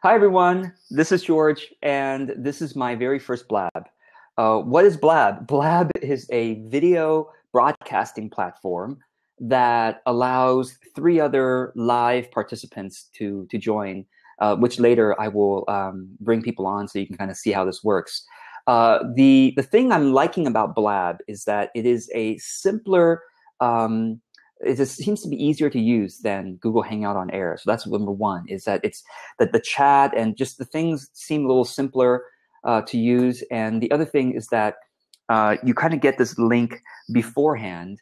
Hi, everyone. This is George, and this is my very first Blab. What is Blab? Blab is a video broadcasting platform that allows three other live participants to join, which later I will bring people on so you can kind of see how this works. The thing I'm liking about Blab is that it is a simpler it just seems to be easier to use than Google Hangout on Air. So that's number one, is that it's that the chat and just the things seem a little simpler to use. And the other thing is that you kind of get this link beforehand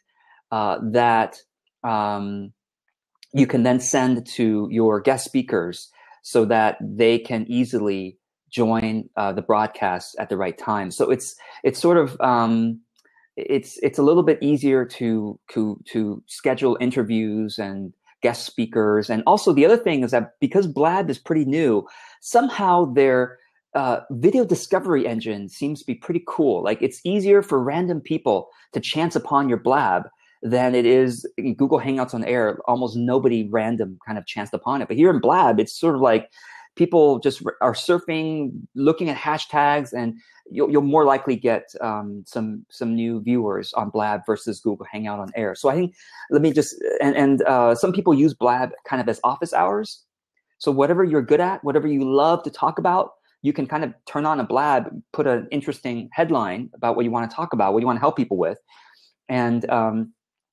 that you can then send to your guest speakers so that they can easily join the broadcast at the right time. So it's sort of it's a little bit easier to schedule interviews and guest speakers. And also the other thing is that because Blab is pretty new, somehow their video discovery engine seems to be pretty cool. Like it's easier for random people to chance upon your Blab than it is in Google Hangouts on Air. Almost nobody random kind of chanced upon it. But here in Blab, it's sort of like people just are surfing, looking at hashtags, and you'll more likely get some new viewers on Blab versus Google Hangout on Air. So I think let me just and some people use Blab kind of as office hours. So whatever you're good at, whatever you love to talk about, you can kind of turn on a Blab, put an interesting headline about what you want to talk about, what you want to help people with, and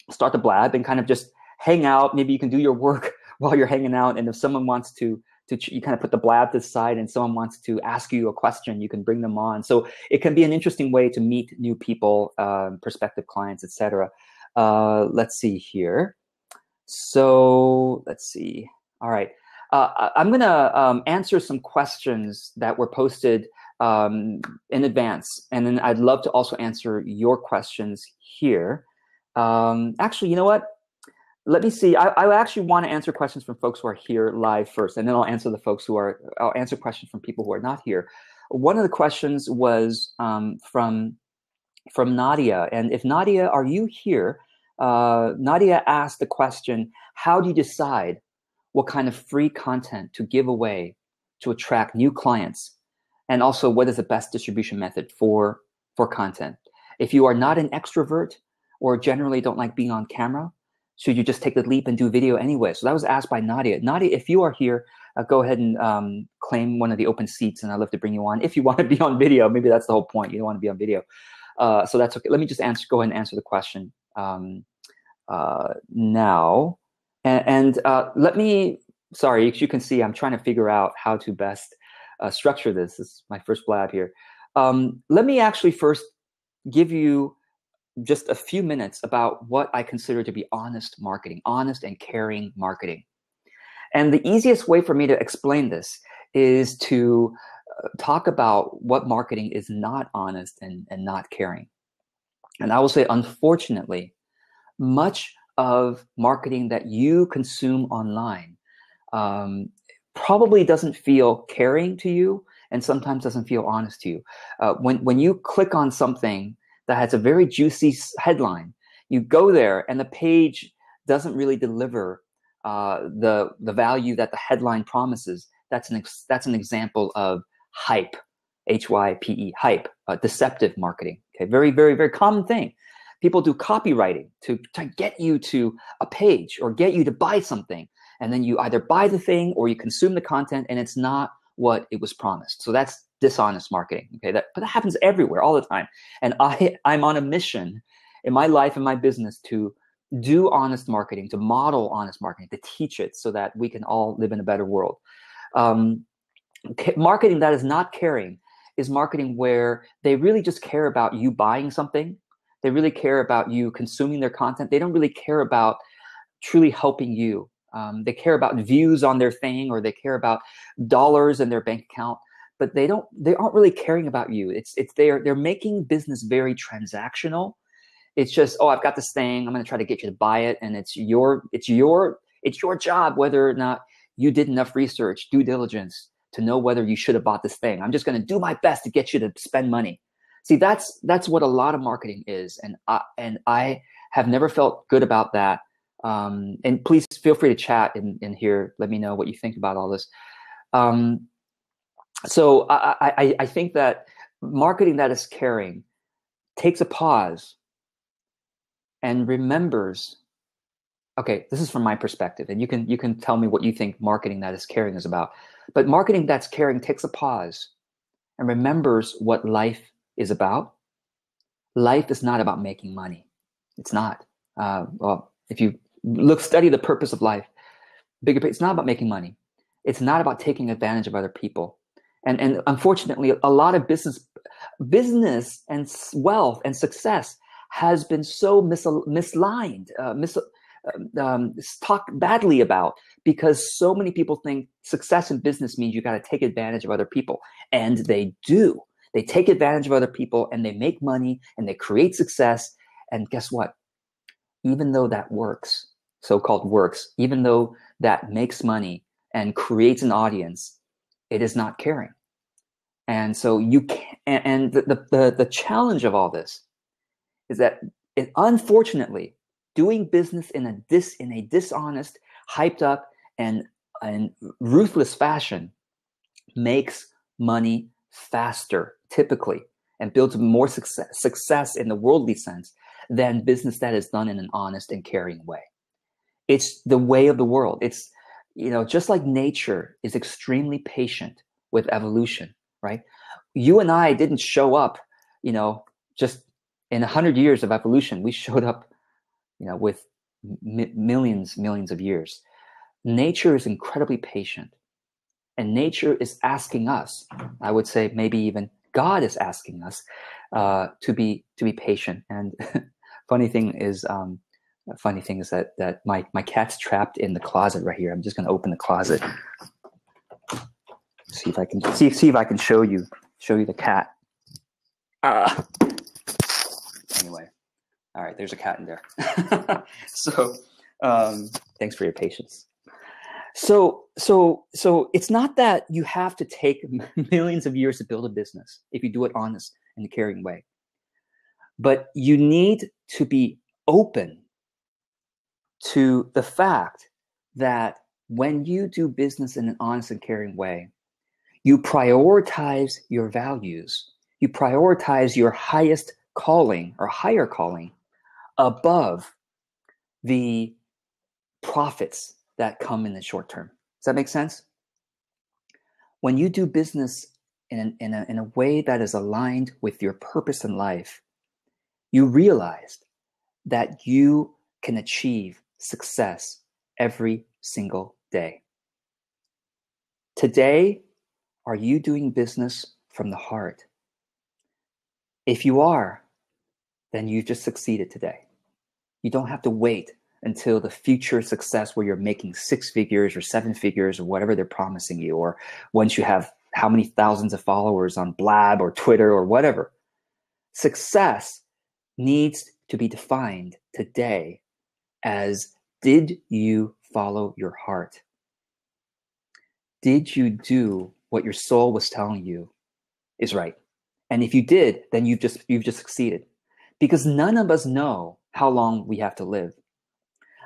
start the Blab and kind of just hang out. Maybe you can do your work while you're hanging out, and if someone wants to you kind of put the Blab to the side and someone wants to ask you a question, you can bring them on. So it can be an interesting way to meet new people, prospective clients, etc. Let's see here. So let's see. All right. I'm going to answer some questions that were posted in advance. And then I'd love to also answer your questions here. Actually, you know what? Let me see. I actually want to answer questions from folks who are here live first, and then I'll answer I'll answer questions from people who are not here. One of the questions was from Nadia, and if Nadia, are you here? Nadia asked the question: how do you decide what kind of free content to give away to attract new clients, and also what is the best distribution method for content? If you are not an extrovert or generally don't like being on camera, should you just take the leap and do video anyway? So that was asked by Nadia. Nadia, if you are here, go ahead and claim one of the open seats, and I'd love to bring you on. If you want to be on video, maybe that's the whole point. You don't want to be on video. So that's okay. Let me just go ahead and answer the question now. And let me, sorry, as you can see, I'm trying to figure out how to best structure this. This is my first Blab here. Let me actually first give you just a few minutes about what I consider to be honest marketing, honest and caring marketing. And the easiest way for me to explain this is to talk about what marketing is not honest and not caring. And I will say, unfortunately, much of marketing that you consume online probably doesn't feel caring to you and sometimes doesn't feel honest to you. When you click on something that has a very juicy headline, you go there and the page doesn't really deliver the value that the headline promises. That's an example of hype, HYPE, hype, deceptive marketing. Okay, very, very, very common thing. People do copywriting to get you to a page or get you to buy something, and then you either buy the thing or you consume the content, and it's not what it was promised. So that's dishonest marketing. Okay, but that happens everywhere all the time. And I'm on a mission in my life and my business to do honest marketing, to model honest marketing, to teach it so that we can all live in a better world. Marketing that is not caring is marketing where they really just care about you buying something. They really care about you consuming their content. They don't really care about truly helping you. They care about views on their thing, or they care about dollars in their bank account, but they aren't really caring about you. They're making business very transactional. It's just, oh, I've got this thing, I'm going to try to get you to buy it, and it's your job whether or not you did enough research, due diligence to know whether you should have bought this thing. I'm just going to do my best to get you to spend money. See, that's what a lot of marketing is, and I have never felt good about that. And please feel free to chat in here. Let me know what you think about all this. So I think that marketing that is caring takes a pause and remembers, okay, this is from my perspective, and you can tell me what you think marketing that is caring is about. But marketing that's caring takes a pause and remembers what life is about. Life is not about making money. It's not. Well, if you study the purpose of life, it's not about making money. It's not about taking advantage of other people. And unfortunately, a lot of business and wealth and success has been so misaligned, talked badly about, because so many people think success in business means you got to take advantage of other people. And they do. They take advantage of other people and they make money and they create success. And guess what? Even though that works, so-called works, even though that makes money and creates an audience, it is not caring. And so you can, and the challenge of all this is that unfortunately, doing business in a dishonest, hyped up, and ruthless fashion makes money faster, typically, and builds more success in the worldly sense than business that is done in an honest and caring way. It's the way of the world. It's, just like nature is extremely patient with evolution, right? You and I didn't show up, just in 100 years of evolution. We showed up, with millions of years. Nature is incredibly patient. And nature is asking us, I would say maybe even God is asking us to be patient. And funny thing is that my cat's trapped in the closet right here. I'm just going to open the closet. See if I can show you the cat. Anyway, all right. There's a cat in there. So thanks for your patience. So it's not that you have to take millions of years to build a business if you do it honest and a caring way. But you need to be open to the fact that when you do business in an honest and caring way, you prioritize your values. You prioritize your highest calling or higher calling above the profits that come in the short term. Does that make sense? When you do business in a way that is aligned with your purpose in life, you realize that you can achieve success every single day. Today, are you doing business from the heart? If you are, then you've just succeeded today. You don't have to wait until the future success where you're making 6 figures or 7 figures or whatever they're promising you, or once you have how many thousands of followers on Blab or Twitter or whatever. Success needs to be defined today as, did you follow your heart? Did you do what your soul was telling you is right? And if you did, then you've just succeeded. Because none of us know how long we have to live.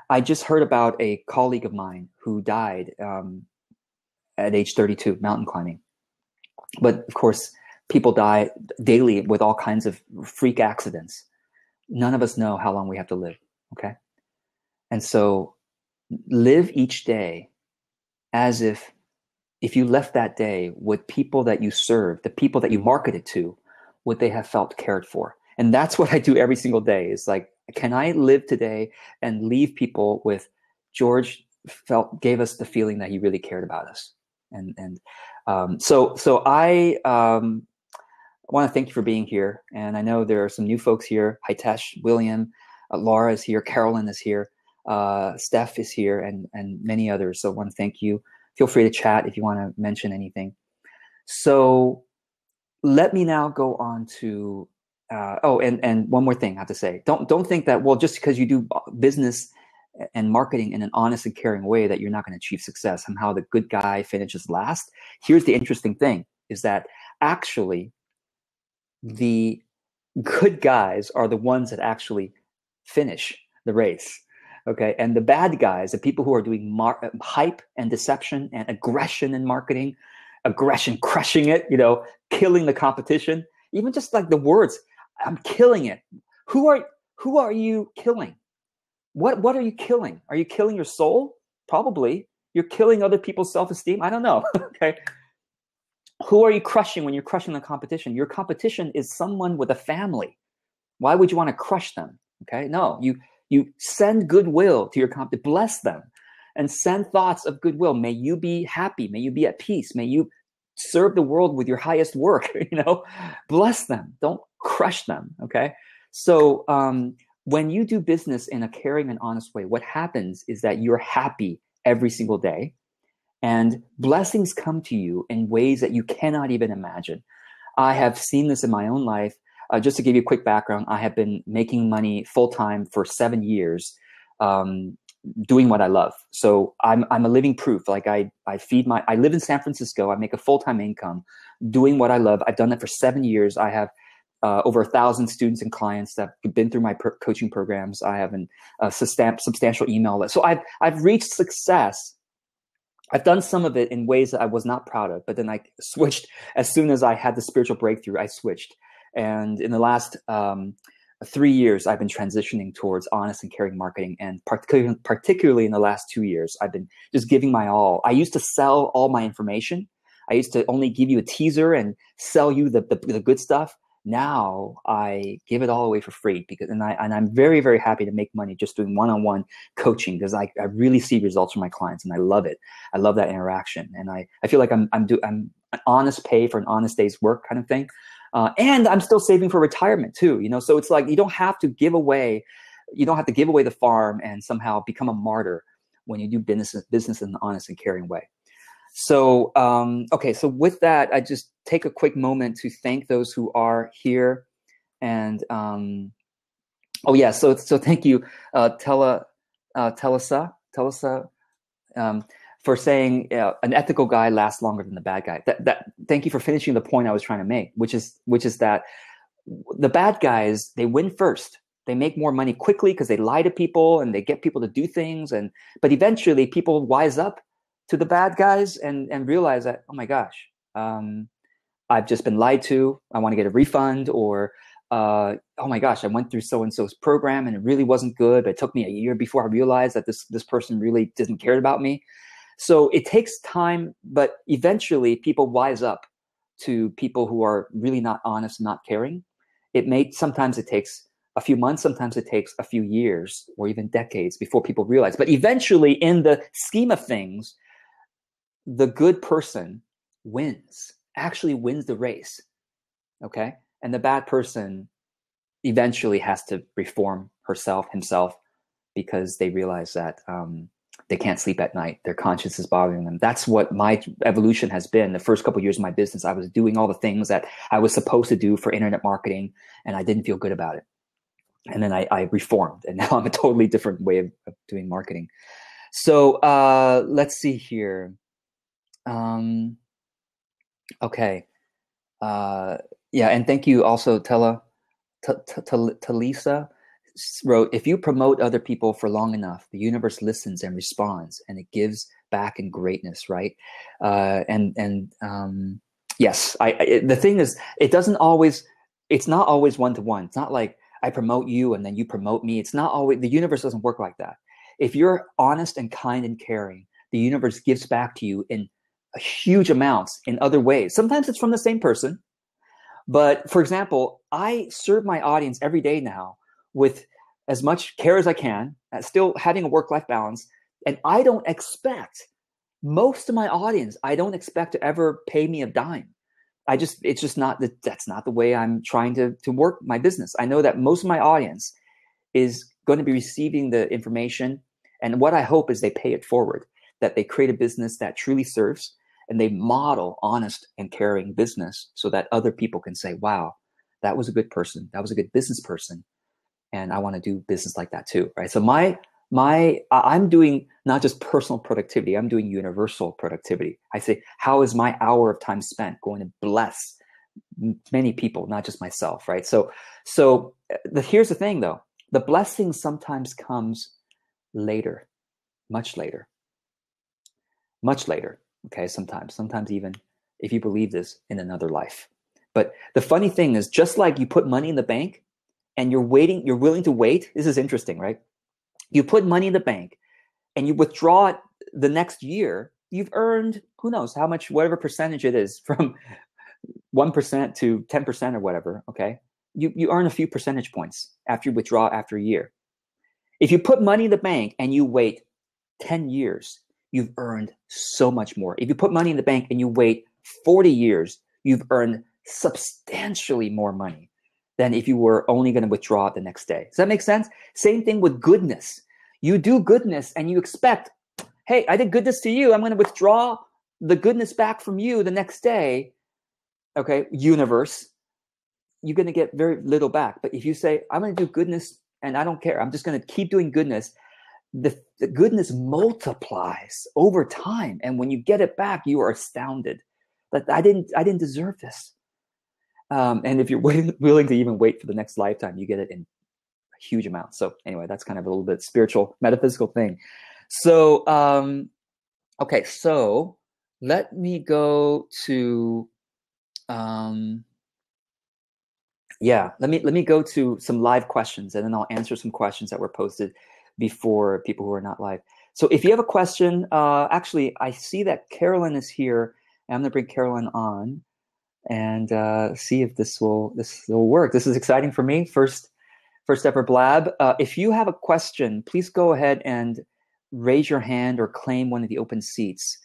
I just heard about a colleague of mine who died at age 32, mountain climbing. But of course, people die daily with all kinds of freak accidents. None of us know how long we have to live, okay? And so live each day as if you left that day, would people that you served, the people that you marketed to, would they have felt cared for? And that's what I do every single day. Is like, can I live today and leave people with, George gave us the feeling that he really cared about us. So I want to thank you for being here. And I know there are some new folks here. Hitesh, William, Laura is here, Carolyn is here, Steph is here, and many others. So I want to thank you. Feel free to chat if you want to mention anything. So let me now go on to, and one more thing I have to say. Don't think that, well, just because you do business and marketing in an honest and caring way that you're not going to achieve success. Somehow the good guy finishes last. Here's the interesting thing, is that actually the good guys are the ones that actually finish the race. Okay. And the bad guys, the people who are doing hype and deception and aggression in marketing, aggression, crushing it, killing the competition, even just like the words, I'm killing it. Who are you killing? What are you killing? Are you killing your soul? Probably. You're killing other people's self-esteem. I don't know. Okay. Who are you crushing when you're crushing the competition? Your competition is someone with a family. Why would you want to crush them? Okay. No, you send goodwill to your bless them and send thoughts of goodwill. May you be happy. May you be at peace. May you serve the world with your highest work. Bless them. Don't crush them. Okay. So, when you do business in a caring and honest way, what happens is that you're happy every single day, and blessings come to you in ways that you cannot even imagine. I have seen this in my own life. Just to give you a quick background, I have been making money full-time for 7 years, doing what I love. So I'm a living proof. Like I live in San Francisco. I make a full-time income doing what I love. I've done that for 7 years. I have over 1,000 students and clients that have been through my coaching programs. I have a substantial email list. So I've reached success. I've done some of it in ways that I was not proud of, but then I switched as soon as I had the spiritual breakthrough. I switched, and in the last 3 years, I've been transitioning towards honest and caring marketing, and particularly in the last 2 years, I've been just giving my all. I used to sell all my information. I used to only give you a teaser and sell you the good stuff. Now I give it all away for free I'm very, very happy to make money just doing one-on-one coaching, because I really see results from my clients, and I love it. I love that interaction, and I feel like I'm an honest pay for an honest day's work kind of thing, and I'm still saving for retirement too. So it's like you don't have to give away the farm and somehow become a martyr when you do business in an honest and caring way. So, okay. So with that, I just take a quick moment to thank those who are here. And, oh yeah. So thank you, Telesa, for saying an ethical guy lasts longer than the bad guy. Thank you for finishing the point I was trying to make, which is that the bad guys, they win first. They make more money quickly because they lie to people and they get people to do things. But eventually people wise up to the bad guys and realize that, oh my gosh, I've just been lied to. I want to get a refund, or oh my gosh, I went through so-and-so's program and it really wasn't good. But it took me a year before I realized that this person really didn't care about me. So it takes time, but eventually people wise up to people who are really not honest, not caring. Sometimes it takes a few months, sometimes it takes a few years or even decades before people realize. But eventually, in the scheme of things, the good person actually wins the race, okay? And the bad person eventually has to reform himself, because they realize that they can't sleep at night. Their conscience is bothering them. That's what my evolution has been. The first couple of years of my business, I was doing all the things that I was supposed to do for internet marketing, and I didn't feel good about it. And then I reformed, and now I'm a totally different way of doing marketing. So let's see here. Okay. Yeah. And thank you also, Talisa wrote, if you promote other people for long enough, the universe listens and responds, and it gives back in greatness. Right. Yes, the thing is, it's not always one-to-one. It's not like I promote you and then you promote me. It's not always, the universe doesn't work like that. If you're honest and kind and caring, the universe gives back to you in huge amounts in other ways. Sometimes it's from the same person. But for example, I serve my audience every day now with as much care as I can, still having a work-life balance. And I don't expect most of my audience, I don't expect to ever pay me a dime. It's just not that's not the way I'm trying to work my business. I know that most of my audience is going to be receiving the information. And what I hope is they pay it forward, that they create a business that truly serves, and they model honest and caring business so that other people can say, wow, that was a good person. That was a good business person. And I want to do business like that too. Right. So I'm doing not just personal productivity, I'm doing universal productivity. I say, how is my hour of time spent going to bless many people, not just myself, right? So here's the thing though, the blessing sometimes comes later, much later, okay? Sometimes even if you believe this, in another life. But the funny thing is, just like you put money in the bank and you're willing to wait. This is interesting, right? You put money in the bank and you withdraw it the next year, you've earned, who knows how much, whatever percentage it is, from 1% to 10% or whatever, okay? You earn a few percentage points after you withdraw after a year. If you put money in the bank and you wait 10 years, you've earned so much more. If you put money in the bank and you wait 40 years, you've earned substantially more money than if you were only going to withdraw it the next day. Does that make sense? Same thing with goodness. You do goodness and you expect, hey, I did goodness to you. I'm going to withdraw the goodness back from you the next day. Okay, universe, you're going to get very little back. But if you say, I'm going to do goodness and I don't care, I'm just going to keep doing goodness, the goodness multiplies over time. And when you get it back, you are astounded that I didn't deserve this. And if you're willing to even wait for the next lifetime, you get it in huge amounts. So anyway, that's kind of a little bit spiritual, metaphysical thing. So, okay, so let me go to, let me go to some live questions, and then I'll answer some questions that were posted before, people who are not live. So if you have a question, actually, I see that Carolyn is here, and I'm going to bring Carolyn on and see if this will work. This is exciting for me. First ever blab. If you have a question, please go ahead and raise your hand or claim one of the open seats.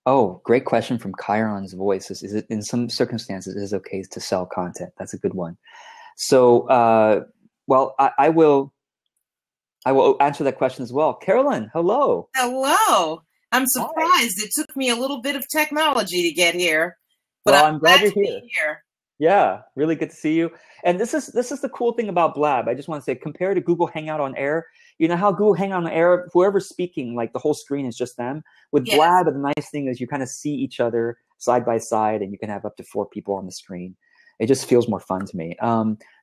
Oh, great question from Chiron's Voice. Is it in some circumstances, is it okay to sell content? That's a good one. So, well, I will answer that question as well. Carolyn, hello. Hello. I'm surprised. Hi. It took me a little bit of technology to get here, but well, I'm glad you're here. Yeah, really good to see you. And this is the cool thing about Blab. I just want to say, compared to Google Hangout on Air, you know how Google Hangout on Air, whoever's speaking, like the whole screen is just them. With Yes. Blab, the nice thing is you kind of see each other side by side, and you can have up to 4 people on the screen. It just feels more fun to me.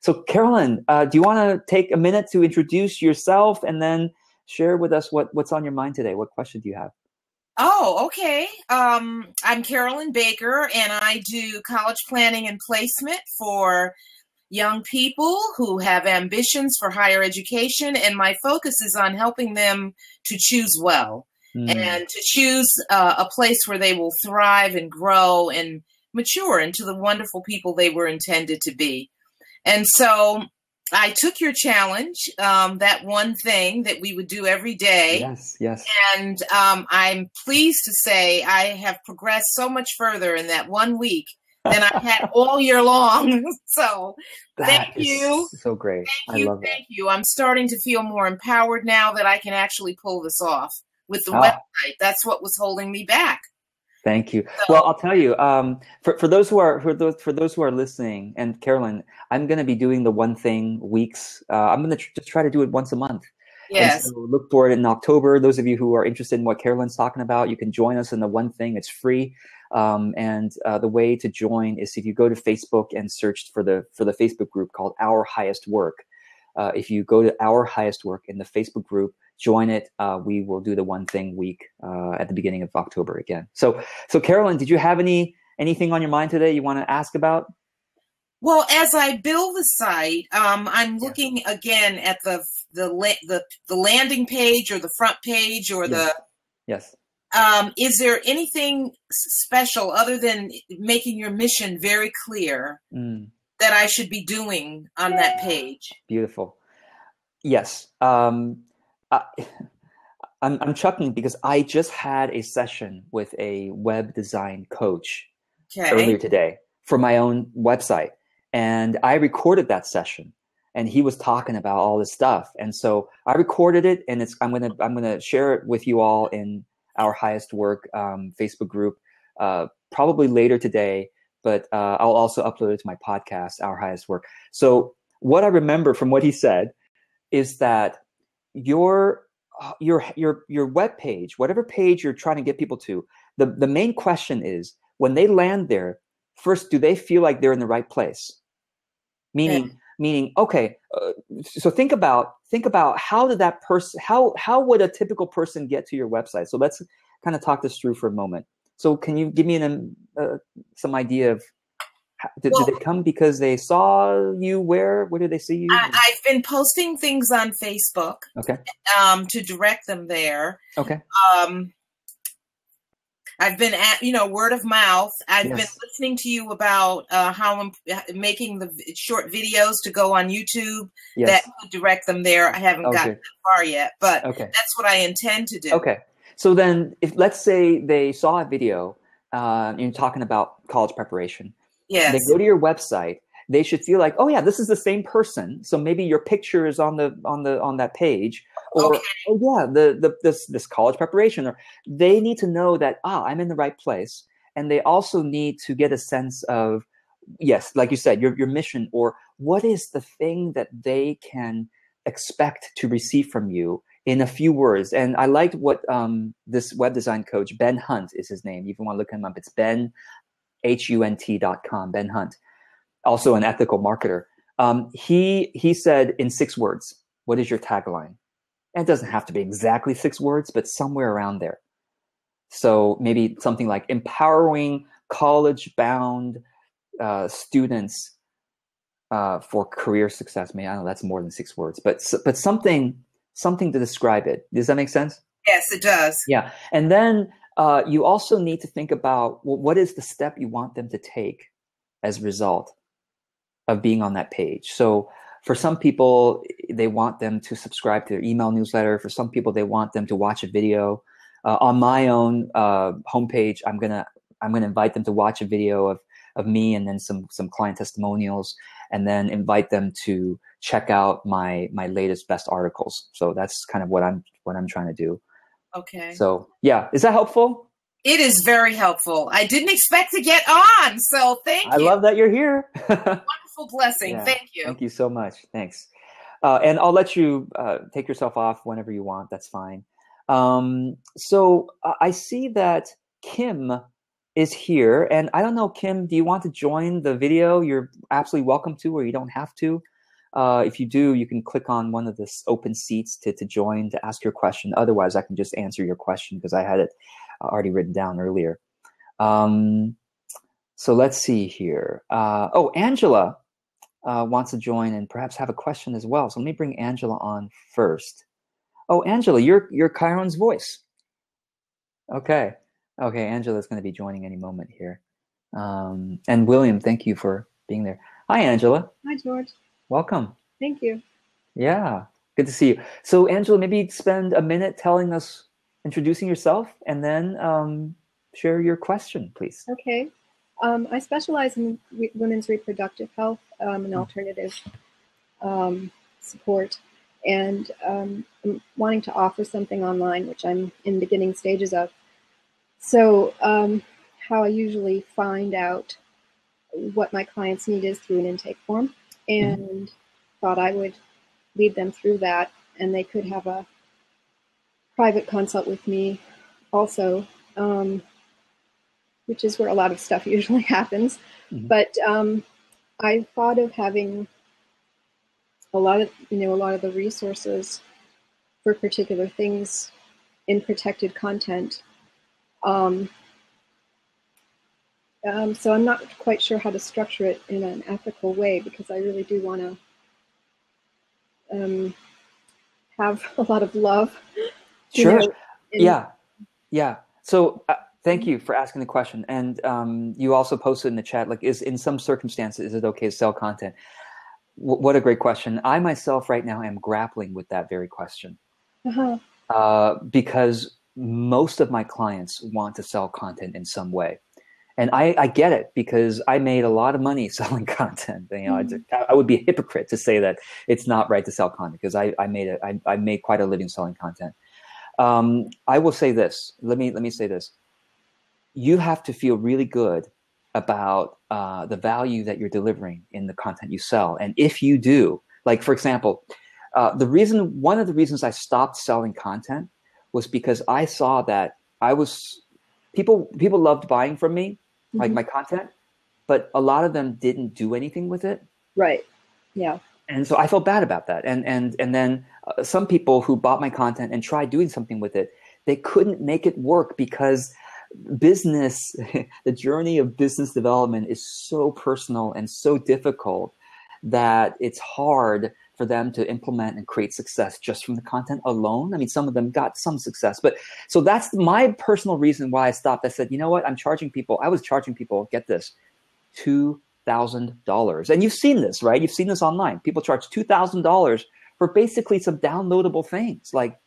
So Carolyn, do you want to take a minute to introduce yourself and then share with us what's on your mind today? What question do you have? Oh, okay. I'm Carolyn Baker, and I do college planning and placement for young people who have ambitions for higher education, and my focus is on helping them to choose well and to choose a place where they will thrive and grow and mature into the wonderful people they were intended to be. And so I took your challenge, that one thing that we would do every day. Yes. And I'm pleased to say I have progressed so much further in that 1 week than I had all year long. So thank you. So great. I love that. Thank you. I'm starting to feel more empowered now that I can actually pull this off with the website. That's what was holding me back. Thank you. So, well, I'll tell you, for those who are listening, and Carolyn, I'm going to be doing the one thing weeks. I'm going to just try to do it once a month. Yes. And so look for it in October. Those of you who are interested in what Carolyn's talking about, you can join us in the one thing. It's free. And the way to join is if you go to Facebook and search for the Facebook group called Our Highest Work. If you go to Our Highest Work in the Facebook group, join it. We will do the one thing week at the beginning of October again. So Carolyn, did you have anything on your mind today you want to ask about? Well, as I build the site, I'm looking again at the landing page or the front page or Yes. Is there anything special other than making your mission very clear that I should be doing on that page? Beautiful. Yes. I'm chuckling because I just had a session with a web design coach earlier today for my own website, and I recorded that session. And he was talking about all this stuff, and so I recorded it, and I'm gonna share it with you all in Our Highest Work Facebook group, probably later today. But I'll also upload it to my podcast, Our Highest Work. So what I remember from what he said is that your web page, whatever page you're trying to get people to, the main question is, when they land there, first, do they feel like they're in the right place? Meaning, okay, so think about how did that person, how would a typical person get to your website? So let's kind of talk this through for a moment. So can you give me some idea of did Well, they come because they saw you where did they see you? I've been posting things on Facebook Okay. to direct them there. Okay. Um, I've been at, word of mouth. I've been Yes. listening to you about how I'm making the short videos to go on YouTube that Yes. could direct them there. I haven't gotten Okay. that far yet, but Okay. that's what I intend to do. Okay. So then if let's say they saw a video, you're talking about college preparation. They Yes. go to your website, they should feel like, oh yeah, this is the same person. So maybe your picture is on that page, or Okay. oh yeah, this college preparation, or they need to know that I'm in the right place, and they also need to get a sense of, yes, like you said, your mission, or what is the thing that they can expect to receive from you in a few words. And I liked what this web design coach, Ben Hunt is his name. If you want to look him up, it's BenHunt.com, Ben Hunt, also an ethical marketer. He said in 6 words, what is your tagline? And it doesn't have to be exactly 6 words, but somewhere around there. So maybe something like empowering college-bound students for career success. Maybe I don't know, that's more than 6 words, but something to describe it. Does that make sense? Yes, it does. Yeah, and then you also need to think about, well, what is the step you want them to take as a result of being on that page. So for some people, they want them to subscribe to their email newsletter. For some people, they want them to watch a video. On my own homepage, I'm gonna invite them to watch a video of me, and then some client testimonials, and then invite them to check out my latest best articles. So that's kind of what I'm trying to do. Okay. So yeah, is that helpful? It is very helpful. I didn't expect to get on, so thank you. I love that you're here. Wonderful blessing. Yeah, thank you. Thank you so much. Thanks. And I'll let you take yourself off whenever you want. That's fine. So I see that Kim is here. And I don't know, Kim, do you want to join the video? You're absolutely welcome to, or you don't have to. If you do, you can click on one of the open seats to join, to ask your question. Otherwise, I can just answer your question because I had it already written down earlier. So let's see here. Angela wants to join and perhaps have a question as well. So let me bring Angela on first. Oh, Angela, you're Chiron's voice. Okay, Angela's going to be joining any moment here. And William, thank you for being there. Hi, Angela. Hi, George. Welcome. Thank you. Yeah, good to see you. So, Angela, maybe spend a minute introducing yourself, and then share your question, please. Okay. I specialize in women's reproductive health and alternative support, and I'm wanting to offer something online, which I'm in beginning stages of. So how I usually find out what my clients need is through an intake form, and thought I would lead them through that, and they could have a private consult with me also, which is where a lot of stuff usually happens. But I thought of having a lot of the resources for particular things in protected content. So I'm not quite sure how to structure it in an ethical way, because I really do want to have a lot of love. Sure. Yeah. So thank you for asking the question. And you also posted in the chat, like, in some circumstances, is it okay to sell content? What a great question. I myself right now am grappling with that very question. Because most of my clients want to sell content in some way. And I get it, because I made a lot of money selling content. I would be a hypocrite to say that it's not right to sell content, because I made quite a living selling content. I will say this. Let me say this. You have to feel really good about the value that you're delivering in the content you sell. And if you do, like, for example, one of the reasons I stopped selling content was because I saw that people loved buying from me, like my content, but a lot of them didn't do anything with it. Right. Yeah. And so I felt bad about that. And then some people who bought my content and tried doing something with it, they couldn't make it work because business, the journey of business development is so personal and so difficult that it's hard for them to implement and create success just from the content alone. I mean, some of them got some success, but so that's my personal reason why I stopped. I said, you know what? I was charging people, get this, $2,000. And you've seen this, right? You've seen this online. People charge $2,000 for basically some downloadable things like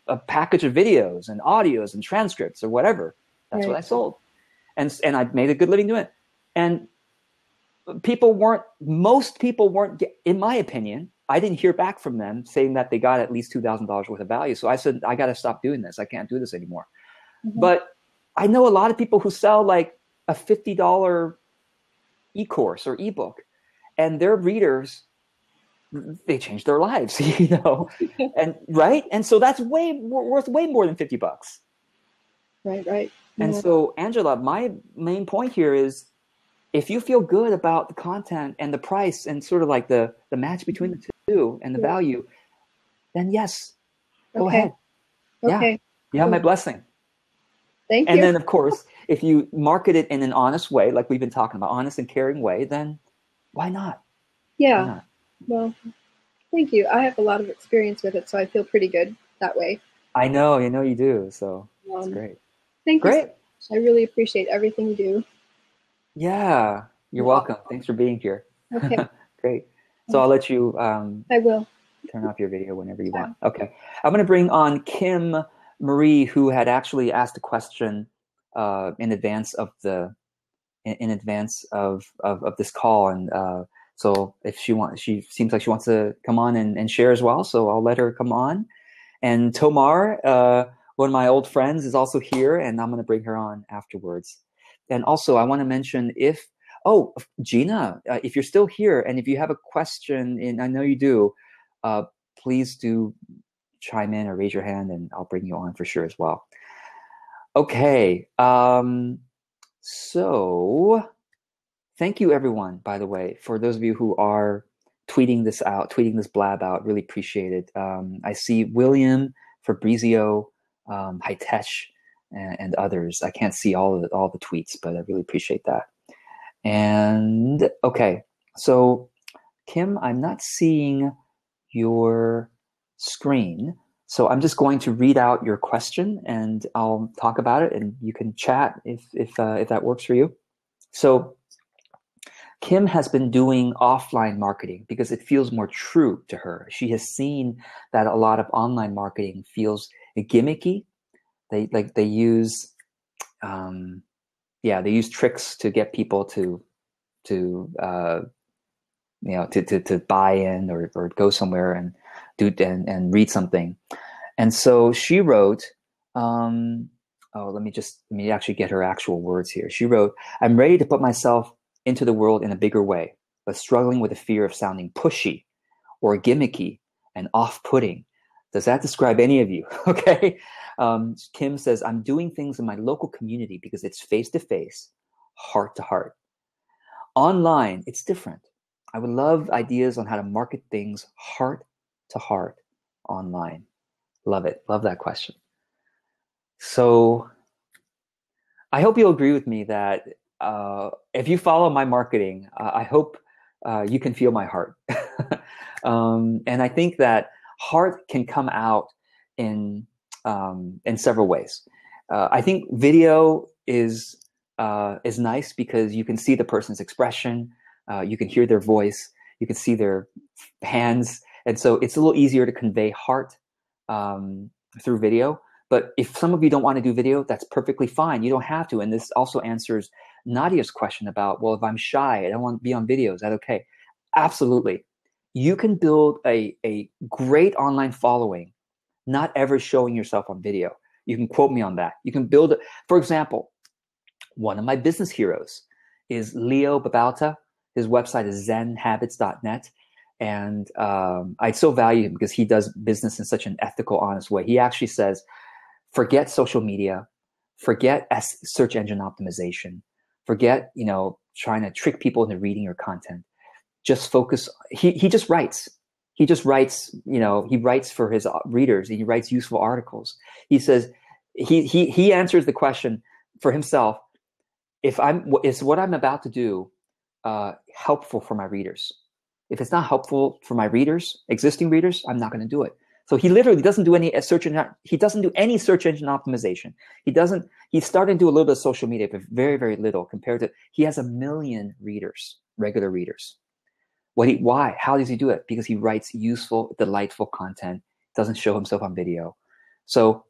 a package of videos and audios and transcripts or whatever. That's what I sold. And I made a good living doing it. And most people weren't, in my opinion, I didn't hear back from them saying that they got at least $2,000 worth of value. So I said, I got to stop doing this. I can't do this anymore. Mm-hmm. But I know a lot of people who sell like a $50 e-course or ebook, and their readers, they change their lives, and right. And so that's worth way more than $50. Right. And so, Angela, my main point here is, if you feel good about the content and the price and sort of like the match between the two and the value, then yes, go ahead. Okay. Yeah, you have my blessing. Thank you. And then, of course, if you market it in an honest way, like we've been talking about, honest and caring way, then why not? Yeah. Why not? Well, thank you. I have a lot of experience with it, so I feel pretty good that way. I know you do. So that's great. Thank you so much. I really appreciate everything you do. Yeah, you're welcome. Thanks for being here. Okay. Great. So I'll let you I will turn off your video whenever you want. Okay. I'm going to bring on Kim Marie, who had actually asked a question in advance of this call, and so if she seems like she wants to come on and share as well. So I'll let her come on. And Tamar, one of my old friends, is also here, and I'm going to bring her on afterwards. And also, I want to mention Gina, if you're still here and if you have a question, and I know you do, please do chime in or raise your hand, and I'll bring you on for sure as well. Okay. So thank you, everyone, by the way, for those of you who are tweeting this blab out. Really appreciate it. I see William, Fabrizio, Hitesh, and others. I can't see all the tweets, but I really appreciate that. And okay, so Kim, I'm not seeing your screen, so I'm just going to read out your question, and I'll talk about it, and you can chat if that works for you. So Kim has been doing offline marketing because it feels more true to her. She has seen that a lot of online marketing feels gimmicky. They use tricks to get people to buy in or go somewhere and do and read something. And so she wrote, let me actually get her actual words here. She wrote, "I'm ready to put myself into the world in a bigger way, but struggling with the fear of sounding pushy or gimmicky and off-putting. Does that describe any of you?" Okay. Kim says, "I'm doing things in my local community because it's face-to-face, heart-to-heart. Online, it's different. I would love ideas on how to market things heart-to-heart online." Love it. Love that question. So I hope you'll agree with me that if you follow my marketing, I hope you can feel my heart. And I think that heart can come out in several ways. I think video is nice because you can see the person's expression, you can hear their voice, you can see their hands, and so it's a little easier to convey heart through video. But if some of you don't want to do video, that's perfectly fine. You don't have to. And this also answers Nadia's question about, well, if I'm shy, I don't want to be on video, is that okay? Absolutely. You can build a great online following, not ever showing yourself on video. You can quote me on that. You can build, for example, one of my business heroes is Leo Babauta. His website is zenhabits.net. And I so value him because he does business in such an ethical, honest way. He actually says, forget social media, forget search engine optimization, forget, trying to trick people into reading your content. Just focus. He just writes. He just writes, he writes for his readers, and he writes useful articles. He says, he answers the question, for himself, is what I'm about to do helpful for my readers? If it's not helpful for my readers, existing readers, I'm not going to do it. So he literally doesn't do any search engine. He doesn't do any search engine optimization. He's starting to do a little bit of social media, but very, very little compared to. He has 1 million readers, regular readers. Why? How does he do it? Because he writes useful, delightful content. Doesn't show himself on video. So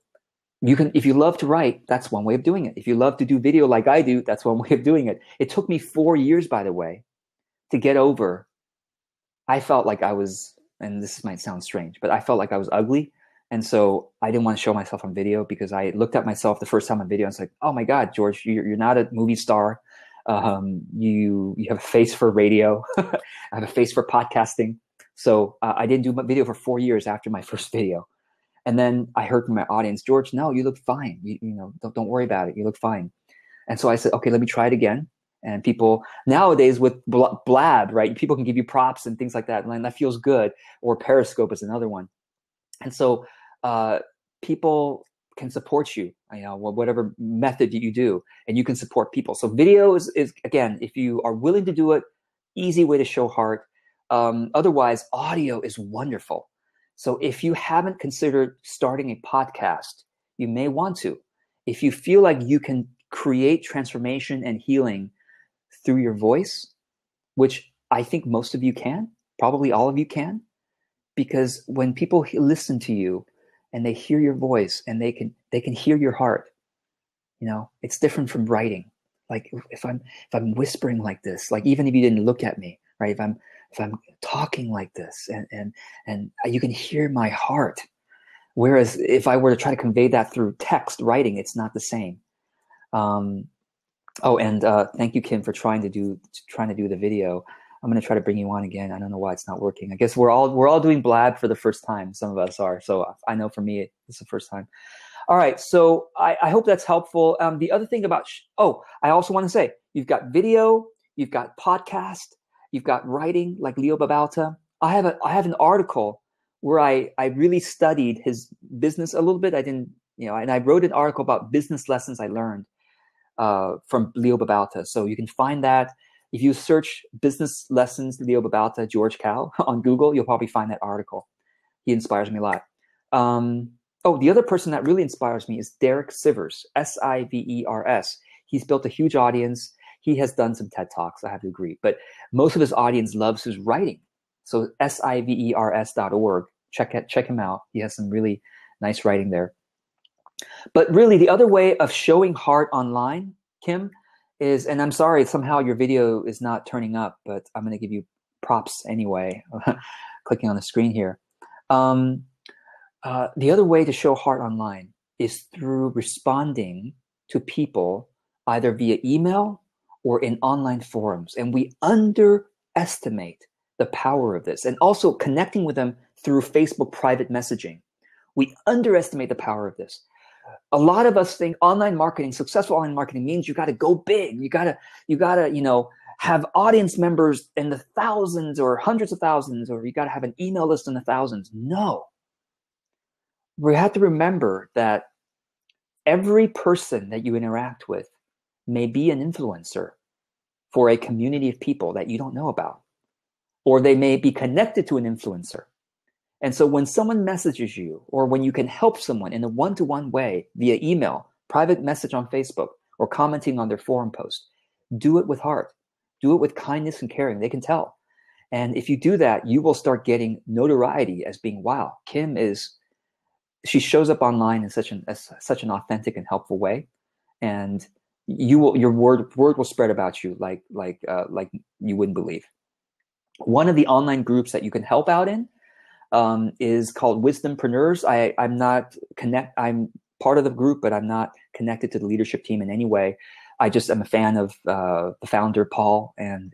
if you love to write, that's one way of doing it. If you love to do video like I do, that's one way of doing it. It took me 4 years, by the way, to get over. I felt like I was, and this might sound strange, but I felt like I was ugly. And so I didn't want to show myself on video because I looked at myself the first time on video and it's like, oh my God, George, you're not a movie star. You have a face for radio. I have a face for podcasting. So I didn't do my video for 4 years after my first video. And then I heard from my audience, George, no, you look fine. You know, don't worry about it. You look fine. And so I said, okay, let me try it again. And people nowadays with Blab, right? People can give you props and things like that. And that feels good. Or Periscope is another one. And so people can support you, whatever method you do, and you can support people. So video is again, if you are willing to do it, easy way to show heart. Otherwise, audio is wonderful. So if you haven't considered starting a podcast, you may want to. If you feel like you can create transformation and healing through your voice, which I think most of you can, probably all of you can, because when people listen to you and they hear your voice and they can hear your heart, it's different from writing. Like if I'm whispering like this, like even if you didn't look at me, right? If I'm talking like this and you can hear my heart. Whereas if I were to try to convey that through text writing, it's not the same. Thank you, Kim, for trying to do the video. I'm going to try to bring you on again. I don't know why it's not working. I guess we're all doing Blab for the first time. Some of us are. So I know for me, it's the first time. All right. So I hope that's helpful. The other thing about, I also want to say, you've got video, you've got podcast, you've got writing like Leo Babauta. I have an article where I really studied his business a little bit. I didn't, and I wrote an article about business lessons I learned from Leo Babauta. So you can find that. If you search business lessons, Leo Babauta, George Kao on Google, you'll probably find that article. He inspires me a lot. The other person that really inspires me is Derek Sivers, Sivers. He's built a huge audience. He has done some TED Talks, I have to agree. But most of his audience loves his writing. So Sivers.org. Check him out. He has some really nice writing there. But really, the other way of showing heart online, Kim, is, and I'm sorry, somehow your video is not turning up, but I'm going to give you props anyway, clicking on the screen here. The other way to show heart online is through responding to people either via email or in online forums. And we underestimate the power of this, and also connecting with them through Facebook private messaging. We underestimate the power of this. A lot of us think online marketing, successful online marketing means you got to go big. You got to, have audience members in the thousands or hundreds of thousands, or you got to have an email list in the thousands. No. We have to remember that every person that you interact with may be an influencer for a community of people that you don't know about, or they may be connected to an influencer. And so when someone messages you, or when you can help someone in a one-to-one way via email, private message on Facebook, or commenting on their forum post, do it with heart. Do it with kindness and caring. They can tell. And if you do that, you will start getting notoriety as being, wow, Kim she shows up online in such an authentic and helpful way. And your word will spread about you like you wouldn't believe. One of the online groups that you can help out in is called Wisdompreneurs. I'm part of the group, but I'm not connected to the leadership team in any way. I just am a fan of the founder, Paul, and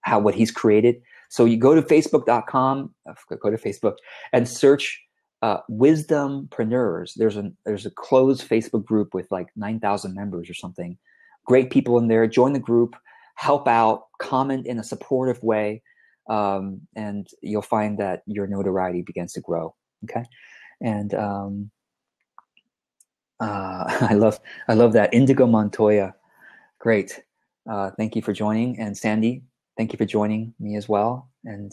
what he's created. So you go to Facebook.com, go to Facebook and search Wisdompreneurs. There's a closed Facebook group with like 9,000 members or something. Great people in there. Join the group, help out, comment in a supportive way. And you'll find that your notoriety begins to grow. Okay. And I love that. Indigo Montoya. Great. Thank you for joining. And Sandy, thank you for joining me as well. And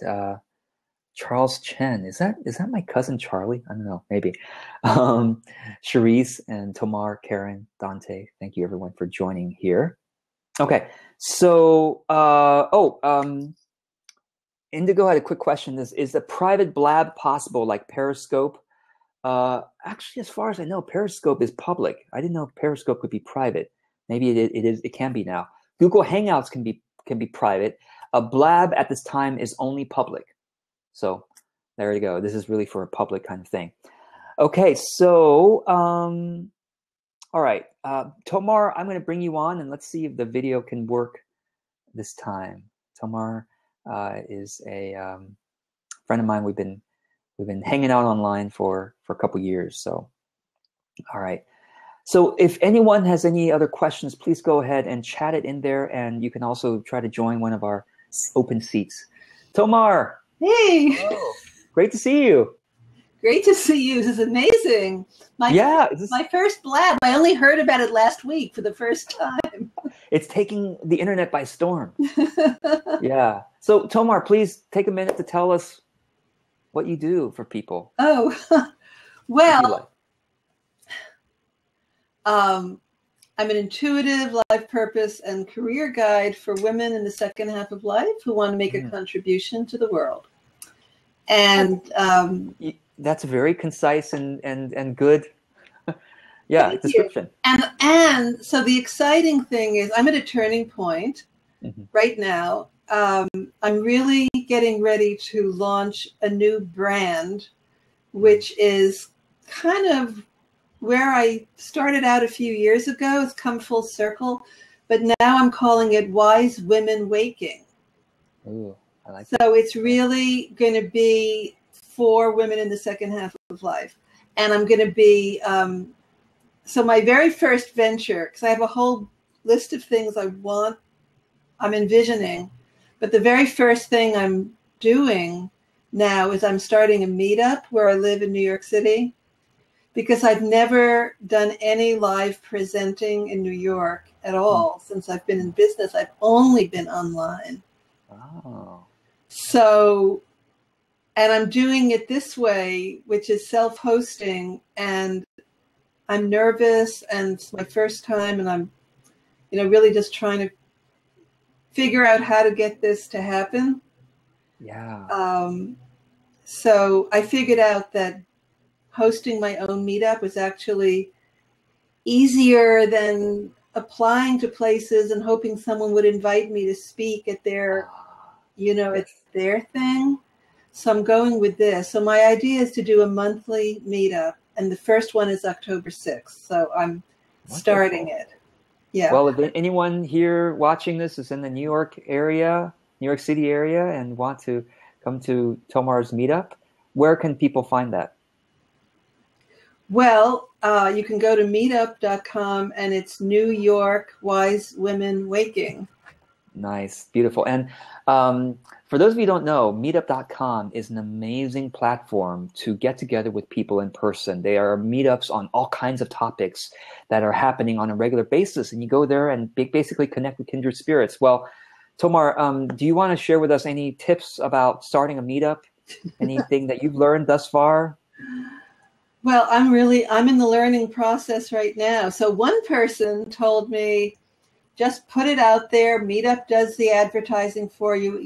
Charles Chen, is that my cousin Charlie? I don't know, maybe. Cherise and Tamar, Karen, Dante, thank you everyone for joining here. Okay, so Indigo had a quick question. Is a private blab possible, like Periscope? Actually, as far as I know, Periscope is public. I didn't know Periscope could be private. Maybe it is. It can be now. Google Hangouts can be private. A blab at this time is only public. So there you go. This is really for a public kind of thing. Okay, so all right, Tamar, I'm going to bring you on, and let's see if the video can work this time. Tamar is a friend of mine. We've been hanging out online for a couple years. So, all right. So if anyone has any other questions, please go ahead and chat it in there, and you can also try to join one of our open seats. Tamar. Hey. Hello. Great to see you. Great to see you. This is amazing. My first blab. I only heard about it last week for the first time. It's taking the internet by storm. Yeah. So Tamar, please take a minute to tell us what you do for people. Oh, well, I'm an intuitive life purpose and career guide for women in the second half of life who want to make a contribution to the world. And that's very concise and good. Yeah, description. And so the exciting thing is I'm at a turning point right now. I'm really getting ready to launch a new brand, which is kind of where I started out a few years ago. It's come full circle, but now I'm calling it Wise Women Waking. Ooh, I like so that. It's really going to be for women in the second half of life. And I'm going to be, so my very first venture, because I have a whole list of things I'm envisioning, but the very first thing I'm doing now is I'm starting a meetup where I live in New York City, because I've never done any live presenting in New York at all since I've been in business. I've only been online. Oh. So, and I'm doing it this way, which is self-hosting, and I'm nervous, and it's my first time, and I'm, really just trying to figure out how to get this to happen. Yeah. So I figured out that hosting my own meetup was actually easier than applying to places and hoping someone would invite me to speak at their, it's their thing. So I'm going with this. So my idea is to do a monthly meetup, and the first one is October 6th. So I'm starting it. Yeah. Well, if anyone here watching this is in the New York City area, and want to come to Tamar's meetup, where can people find that? Well, you can go to meetup.com, and it's New York Wise Women Waking. Nice. Beautiful. And for those of you who don't know, meetup.com is an amazing platform to get together with people in person. There are meetups on all kinds of topics that are happening on a regular basis, and you go there and basically connect with kindred spirits. Well, Tamar, do you want to share with us any tips about starting a meetup? Anything that you've learned thus far? Well, I'm in the learning process right now. So one person told me, just put it out there. Meetup does the advertising for you.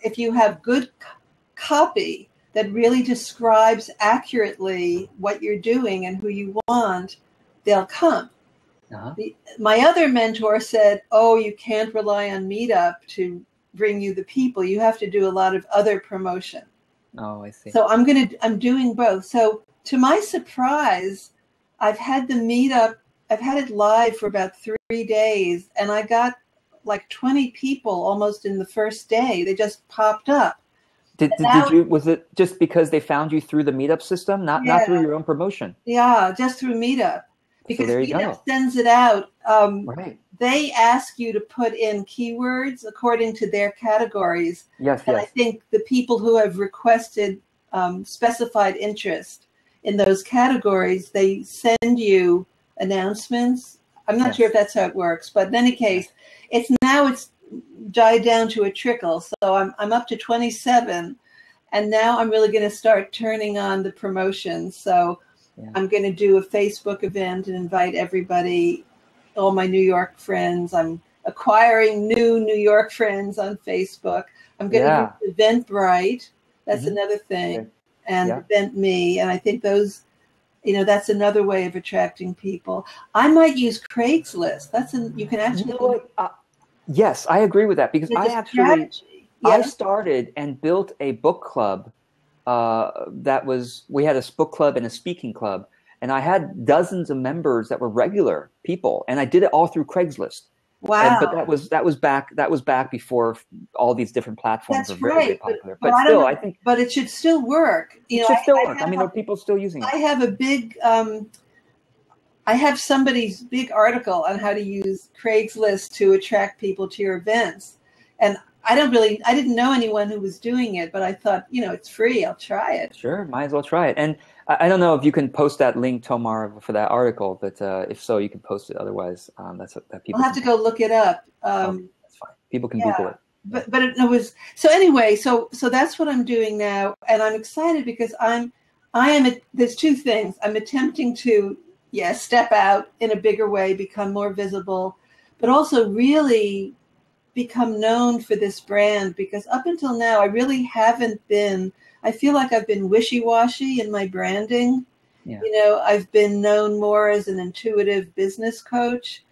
If you have good copy that really describes accurately what you're doing and who you want, they'll come. Uh-huh. My other mentor said, oh, you can't rely on Meetup to bring you the people. You have to do a lot of other promotion. Oh, I see. So I'm doing both. So to my surprise, I've had the meetup, I've had it live for about 3 days, and I got like 20 people almost in the first day. They just popped up. Was it just because they found you through the meetup system, not through your own promotion? Yeah, just through Meetup. Because Meetup sends it out. Right. They ask you to put in keywords according to their categories. Yes. I think the people who have requested specified interest in those categories, they send you announcements. I'm not sure if that's how it works, but in any case, it's died down to a trickle. So I'm up to 27, and now I'm really going to start turning on the promotions. So I'm going to do a Facebook event and invite everybody, all my New York friends. I'm acquiring new New York friends on Facebook. I'm going to use Eventbrite. That's another thing. And EventMe. And I think those, that's another way of attracting people. I might use Craigslist. You can actually. You know what? Yes, I agree with that, because I started and built a book club. We had a book club and a speaking club, and I had dozens of members that were regular people, and I did it all through Craigslist. Wow! But that was back before all these different platforms were very, very popular. But still, I think. But it should still work. It should still work. I mean, there are people still using it. I have a big. I have somebody's big article on how to use Craigslist to attract people to your events, and I didn't know anyone who was doing it, but I thought, it's free. I'll try it. Sure, might as well try it. And I don't know if you can post that link, Tamar, for that article, but if so, you can post it. Otherwise, that people. I'll have to go look it up. That's fine. People can Google it. But it was so anyway. So that's what I'm doing now, and I'm excited because there's two things. I'm attempting to step out in a bigger way, become more visible, but also really become known for this brand, because up until now, I really haven't been. I feel like I've been wishy-washy in my branding. Yeah. I've been known more as an intuitive business coach,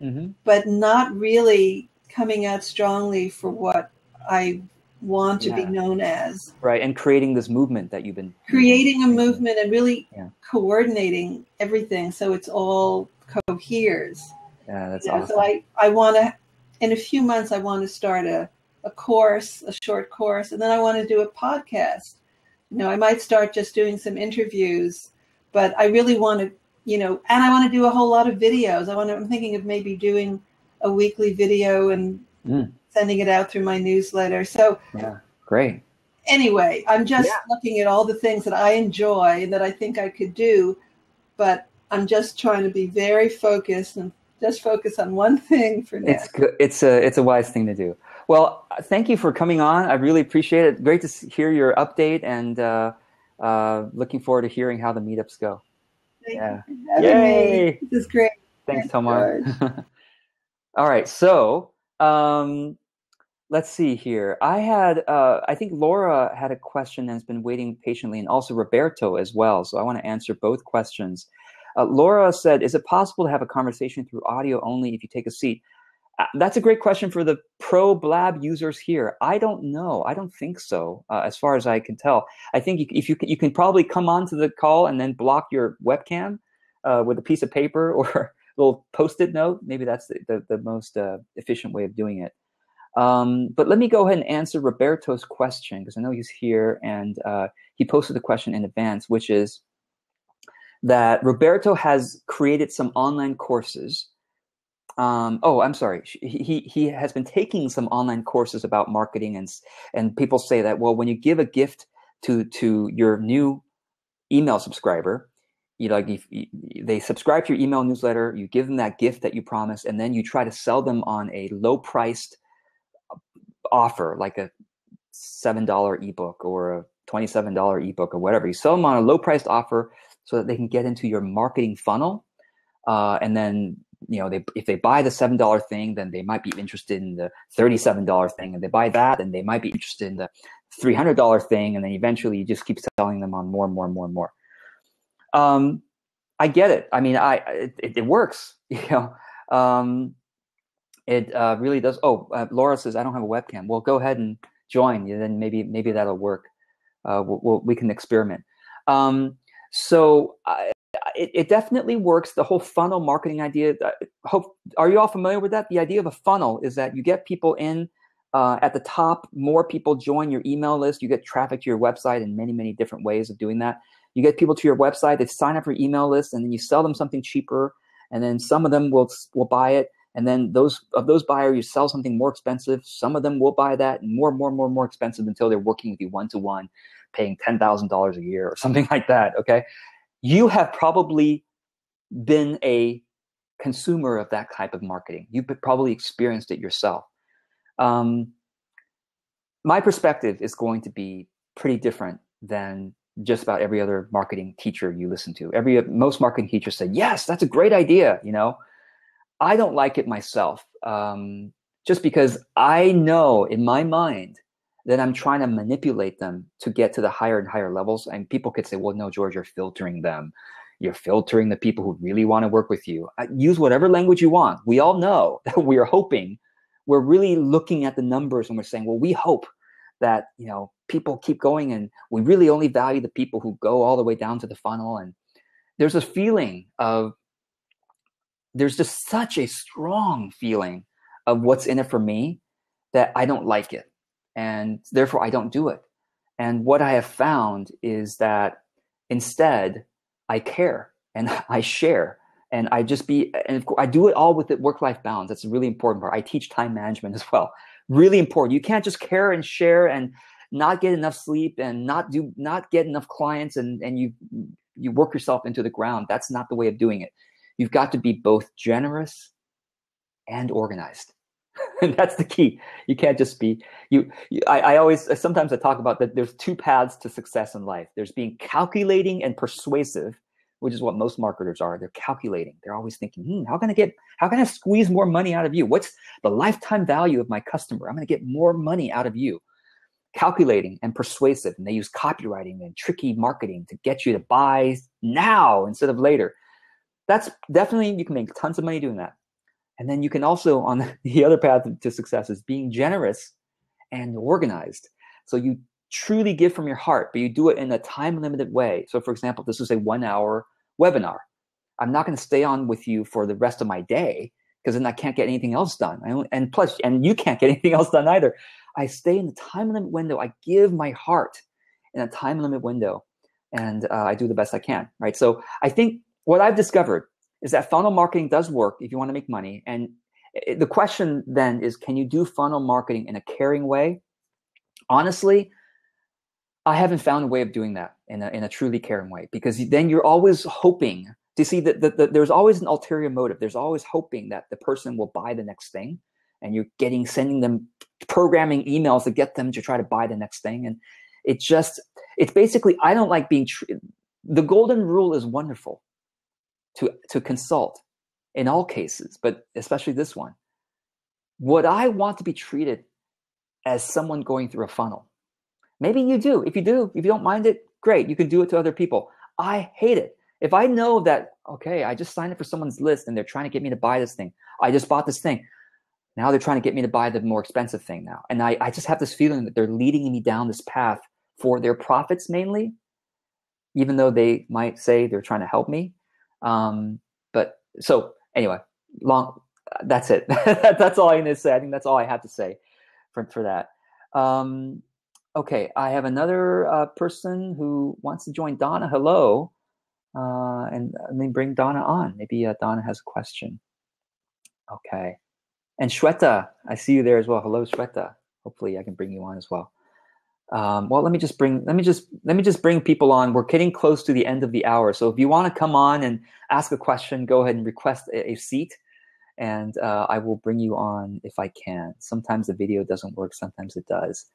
but not really coming out strongly for what I want to be known as. Right, and creating this movement that you've been creating a movement and really coordinating everything so it's all coheres. Yeah, that's awesome. So I want to, in a few months, I want to start a course, a short course, and then I want to do a podcast. I might start just doing some interviews, but I really want to, and I want to do a whole lot of videos. I'm thinking of maybe doing a weekly video and sending it out through my newsletter. So great. Anyway, I'm just looking at all the things that I enjoy and that I think I could do, but I'm just trying to be very focused and just focus on one thing for now. It's good. It's a wise thing to do. Well, thank you for coming on. I really appreciate it. Great to hear your update, and looking forward to hearing how the meetups go. Thank you for having me. This is great. Thanks, Tamar. All right. So let's see here. I think Laura had a question and has been waiting patiently, and also Roberto as well. So I want to answer both questions. Laura said, is it possible to have a conversation through audio only if you take a seat? That's a great question for the pro-blab users here. I don't know. I don't think so, as far as I can tell. I think if you can probably come onto the call and then block your webcam with a piece of paper or a little Post-it note. Maybe that's the most efficient way of doing it. But let me go ahead and answer Roberto's question, because I know he's here, and he posted the question in advance, which is that Roberto has created some online courses. I'm sorry. He has been taking some online courses about marketing, and people say that, well, when you give a gift to your new email subscriber, they subscribe to your email newsletter, you give them that gift that you promised, and then you try to sell them on a low-priced offer, like a $7 ebook or a $27 ebook or whatever. You sell them on a low-priced offer so that they can get into your marketing funnel, and then if they buy the $7 thing, then they might be interested in the $37 thing, and they buy that, and they might be interested in the $300 thing, and then eventually you just keep selling them on more and more and more and more. I get it. I mean, it works. It really does. Laura says, I don't have a webcam. Well, go ahead and join. Then maybe that'll work. We can experiment. It definitely works. The whole funnel marketing idea. Are you all familiar with that? The idea of a funnel is that you get people in at the top. More people join your email list. You get traffic to your website in many, many different ways of doing that. You get people to your website. They sign up for your email list, and then you sell them something cheaper. And then some of them will buy it. And then those buyers, you sell something more expensive. Some of them will buy that, and more expensive, until they're working with you one-to-one, paying $10,000 a year or something like that. Okay. You have probably been a consumer of that type of marketing. You've probably experienced it yourself. My perspective is going to be pretty different than just about every other marketing teacher you listen to. Most marketing teachers say, yes, that's a great idea. I don't like it myself, just because I know in my mind that I'm trying to manipulate them to get to the higher and higher levels. And people could say, well, no, George, you're filtering them. You're filtering the people who really want to work with you. Use whatever language you want. We all know that we are hoping. We're really looking at the numbers and we're saying, well, we hope that, people keep going, and we really only value the people who go all the way down to the funnel. And there's a feeling there's just such a strong feeling of what's in it for me that I don't like it. And therefore I don't do it. And what I have found is that instead I care and I share. And I do it all with the work-life balance. That's a really important part. I teach time management as well. Really important. You can't just care and share and not get enough sleep and not get enough clients and you work yourself into the ground. That's not the way of doing it. You've got to be both generous and organized. And that's the key. You can't just be sometimes I talk about that there's two paths to success in life. There's being calculating and persuasive, which is what most marketers are. They're calculating. They're always thinking, how can I squeeze more money out of you? What's the lifetime value of my customer? I'm going to get more money out of you. Calculating and persuasive. And they use copywriting and tricky marketing to get you to buy now instead of later. That's definitely, you can make tons of money doing that. And then you can also, on the other path to success, is being generous and organized. So you truly give from your heart, but you do it in a time-limited way. So for example, this is a 1-hour webinar. I'm not going to stay on with you for the rest of my day because then I can't get anything else done. And you can't get anything else done either. I stay in the time-limit window. I give my heart in a time-limit window, and I do the best I can, right? So I think what I've discovered is that funnel marketing does work if you want to make money. And the question then is, can you do funnel marketing in a caring way? Honestly, I haven't found a way of doing that in a truly caring way, because then you're always hoping to see that there's always an ulterior motive. There's always hoping that the person will buy the next thing, and you're sending them programming emails to get them to try to buy the next thing. And it's basically, I don't like being the golden rule is wonderful to consult in all cases, but especially this one. Would I want to be treated as someone going through a funnel? Maybe you do. If you don't mind it, great. You can do it to other people. I hate it. If I know that, okay, I just signed up for someone's list and they're trying to get me to buy this thing. I just bought this thing. Now they're trying to get me to buy the more expensive thing now. And I just have this feeling that they're leading me down this path for their profits mainly, even though they might say they're trying to help me. But so anyway, that's it. That's all I'm going to say. I think that's all I have to say for that. Okay, I have another person who wants to join. Donna, hello. And let me bring Donna on. Maybe Donna has a question. Okay. And Shweta, I see you there as well. Hello, Shweta. Hopefully I can bring you on as well. Well, let me just bring people on. We're getting close to the end of the hour. So if you want to come on and ask a question, go ahead and request a seat, and I will bring you on if I can. Sometimes the video doesn't work. Sometimes it does.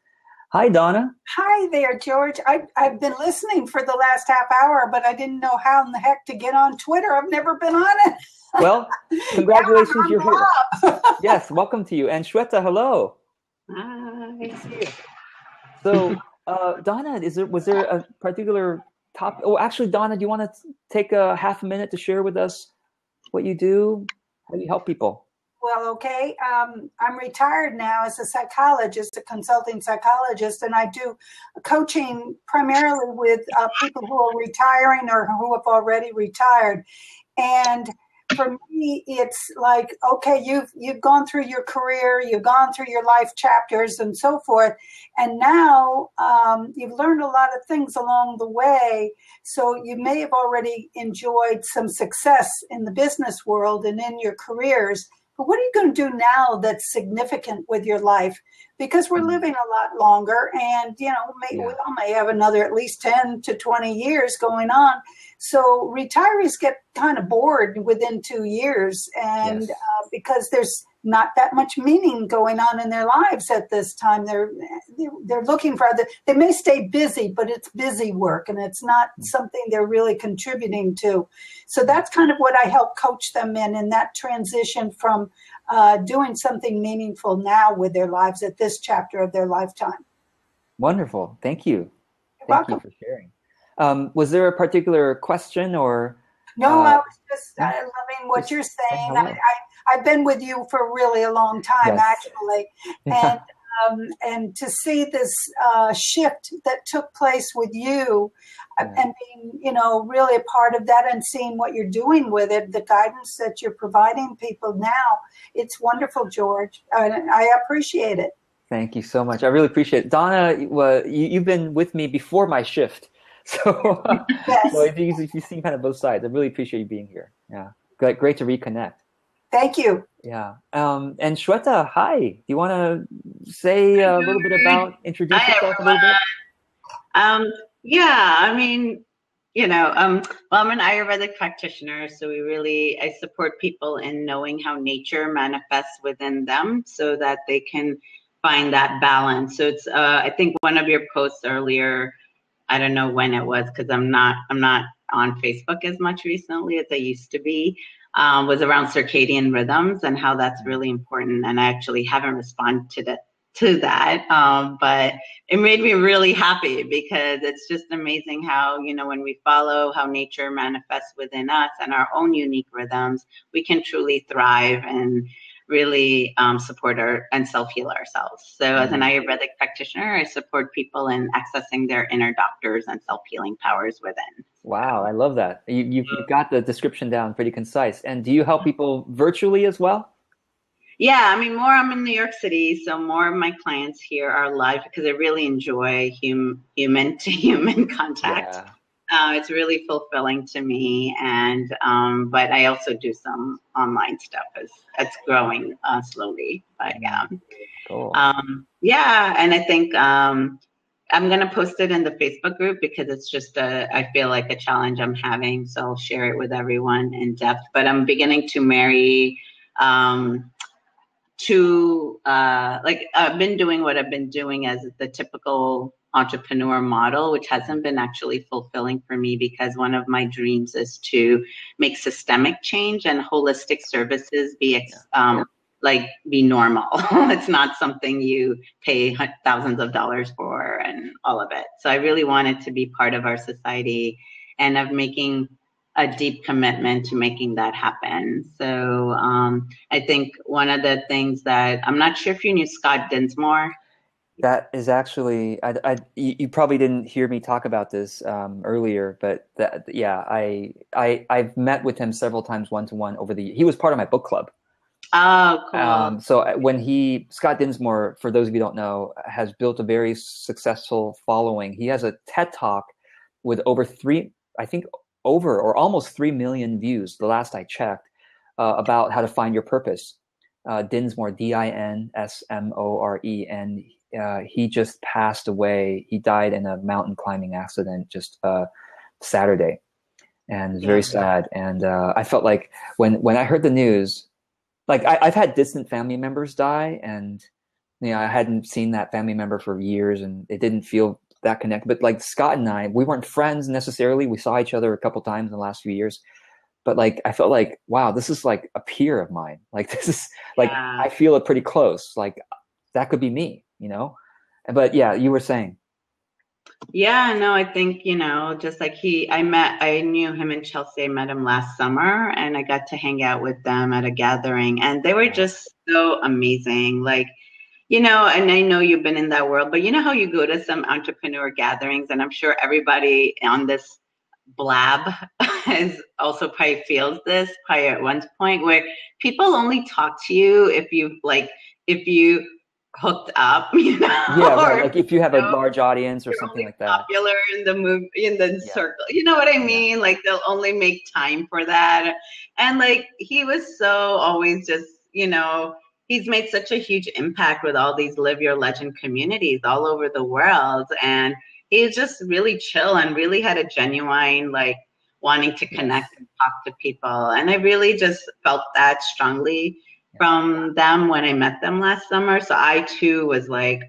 Hi, Donna. Hi there, George. I've been listening for the last half hour, but I didn't know how in the heck to get on Twitter. I've never been on it. Well, congratulations, you're here. Yes, welcome to you. And Shweta, hello. Hi. See you. So, Donna, was there a particular topic? Oh, actually, Donna, do you want to take a half a minute to share with us what you do? How do you help people? Well, okay. I'm retired now as a psychologist, a consulting psychologist, and I do coaching primarily with people who are retiring or who have already retired. And for me, it's like, okay, you've gone through your career, you've gone through your life chapters and so forth, and now you've learned a lot of things along the way. So you may have already enjoyed some success in the business world and in your careers. but what are you going to do now that's significant with your life? Because we're living a lot longer, and we all may have another at least 10 to 20 years going on. So retirees get kind of bored within 2 years, and because there's not that much meaning going on in their lives at this time. They're looking for they may stay busy, but it's busy work, and it's not something they're really contributing to. So that's kind of what I help coach them in that transition from doing something meaningful now with their lives at this chapter of their lifetime. Wonderful. Thank you. Thank you for sharing. Was there a particular question or? No, I was just loving what you're saying. I've been with you for really a long time, actually. And to see this shift that took place with you and being, really a part of that and seeing what you're doing with it, the guidance that you're providing people now, it's wonderful, George. I appreciate it. Thank you so much. I really appreciate it. Donna, you've been with me before my shift. So, so if you've seen kind of both sides, I really appreciate you being here. Yeah, great to reconnect. Thank you. Yeah. And Shweta, hi. Do you want to say a little bit about, introduce yourself a little bit? Yeah, I mean, well, I'm an Ayurvedic practitioner, so I support people in knowing how nature manifests within them so that they can find that balance. So it's, I think one of your posts earlier, I don't know when it was because I'm not on Facebook as much recently as I used to be, was around circadian rhythms and how that's really important. And I actually haven't responded to that, but it made me really happy because it's just amazing how, when we follow how nature manifests within us and our own unique rhythms, we can truly thrive and really support and self-heal ourselves. So as an Ayurvedic practitioner, I support people in accessing their inner doctors and self-healing powers within. Wow, I love that. You've got the description down pretty concise. And do you help people virtually as well? Yeah, I mean, I'm in New York City, so more of my clients here are live because I really enjoy human-to-human contact. Yeah. It's really fulfilling to me, and but I also do some online stuff as it's growing slowly. But Cool. and I think I'm gonna post it in the Facebook group because it's just I feel like a challenge I'm having, so I'll share it with everyone in depth. But I'm beginning to marry I've been doing what I've been doing as the typical entrepreneur model, which hasn't been actually fulfilling for me because one of my dreams is to make systemic change and holistic services be normal. It's not something you pay thousands of dollars for and all of it. So I really wanted to be part of our society and of making a deep commitment to making that happen. So I think one of the things that, I'm not sure if you knew Scott Dinsmore. That is actually, you probably didn't hear me talk about this earlier, but I've met with him several times one-to-one he was part of my book club. Oh, cool. So when Scott Dinsmore, for those of you who don't know, has built a very successful following. He has a TED Talk with over or almost 3 million views the last I checked, about how to find your purpose. Dinsmore, Dinsmore, and he just passed away. He died in a mountain climbing accident just Saturday, and it's very sad. And I felt like when I heard the news, like I've had distant family members die, and I hadn't seen that family member for years, and it didn't feel that connected. But like Scott and I, we weren't friends necessarily. We saw each other a couple times in the last few years. But like, I felt like, wow, this is like a peer of mine. Like this is like, I feel it pretty close. Like that could be me, But yeah, you were saying. Yeah, no, I think, just like I knew him in Chelsea. I met him last summer and I got to hang out with them at a gathering and they were just so amazing. Like, and I know you've been in that world, but you know how you go to some entrepreneur gatherings, and I'm sure everybody on this blab is also probably feels this probably at one point, where people only talk to you if you hooked up, Yeah, right. Like if you have a large audience or something like that. Popular in the circle, you know what I mean? Yeah. Like they'll only make time for that. And like he was so always just, he's made such a huge impact with all these Live Your Legend communities all over the world. And he's just really chill and really had a genuine, like, wanting to connect and talk to people. And I really just felt that strongly from them when I met them last summer. So I too was like,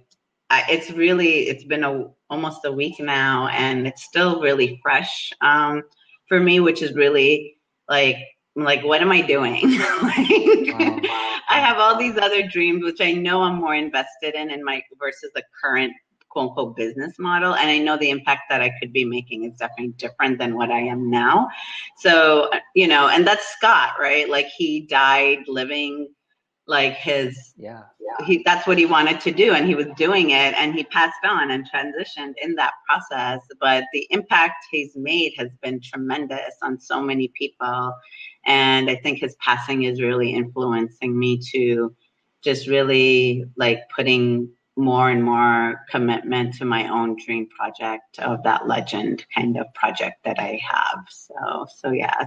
it's been almost a week now, and it's still really fresh for me, which is really like, what am I doing? I have all these other dreams, which I know I'm more invested in my versus the current quote unquote business model. And I know the impact that I could be making is definitely different than what I am now. So, and that's Scott, right? Like, he died living like that's what he wanted to do, and he was doing it, and he passed on and transitioned in that process. But the impact he's made has been tremendous on so many people. And I think his passing is really influencing me to just really like putting more and more commitment to my own dream project of that legend kind of project that I have. So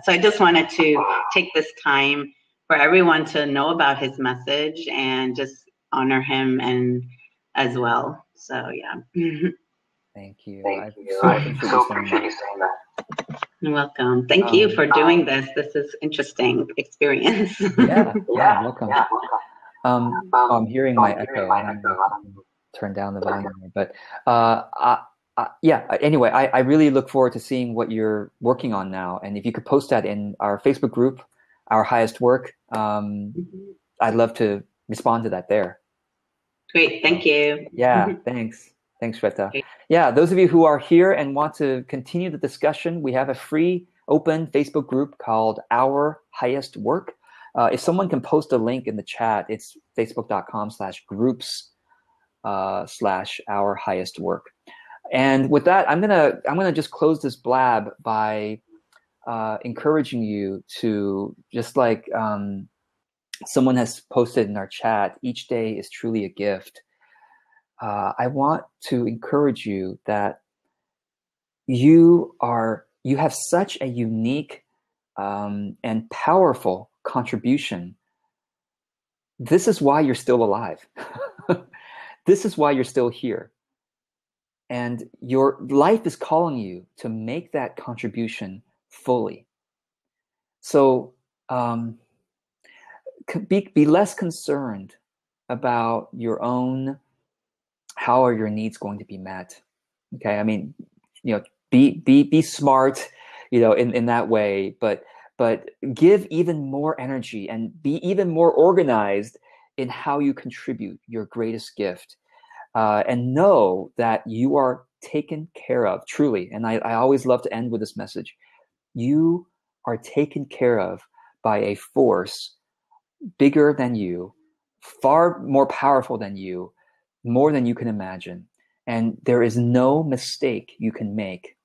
I just wanted to take this time for everyone to know about his message and just honor him and as well. So Thank you. I so appreciate you saying that. You're welcome. Thank you for doing this. This is interesting experience. Welcome. I'm hearing my echo. I'm going to turn down the volume here. But anyway, I really look forward to seeing what you're working on now. And if you could post that in our Facebook group, Our Highest Work, I'd love to respond to that there. Great. Thank you. Yeah, thanks. Thanks, Shweta. Okay. Yeah, those of you who are here and want to continue the discussion, we have a free open Facebook group called Our Highest Work. If someone can post a link in the chat, it's facebook.com/groups/Our Highest Work. And with that, I'm gonna just close this blab by encouraging you to, just like someone has posted in our chat, each day is truly a gift. I want to encourage you that you have such a unique and powerful contribution. This is why you're still alive. This is why you're still here. And your life is calling you to make that contribution fully. So be less concerned about your own, how are your needs going to be met? Okay, I mean, be smart, in that way, but give even more energy and be even more organized in how you contribute your greatest gift, and know that you are taken care of, truly. And I always love to end with this message. You are taken care of by a force bigger than you, far more powerful than you, more than you can imagine. And there is no mistake you can make,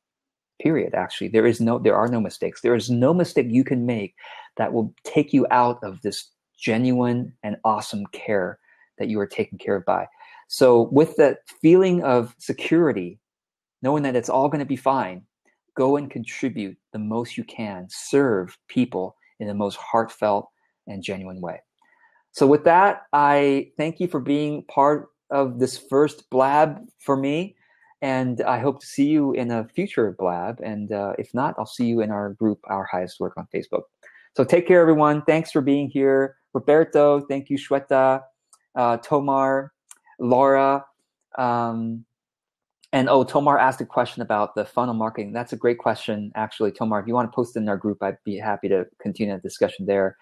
period. Actually, there are no mistakes. There is no mistake you can make that will take you out of this genuine and awesome care that you are taken care of by. So with that feeling of security, knowing that it's all going to be fine, go and contribute the most you can, serve people in the most heartfelt and genuine way. So with that, I thank you for being part of this first blab for me, and I hope to see you in a future blab. And if not, I'll see you in our group, Our Highest Work, on Facebook. So take care, everyone. Thanks for being here. Roberto, thank you. Shweta, Tamar, Laura, and Tamar asked a question about the funnel marketing. That's a great question, actually, Tamar. If you want to post it in our group, I'd be happy to continue the discussion there.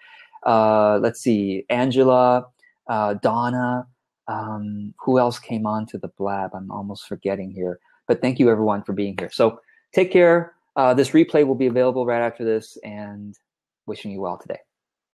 Let's see, Angela, Donna, who else came on to the blab? I'm almost forgetting here. But thank you, everyone, for being here. So take care. This replay will be available right after this, and wishing you well today.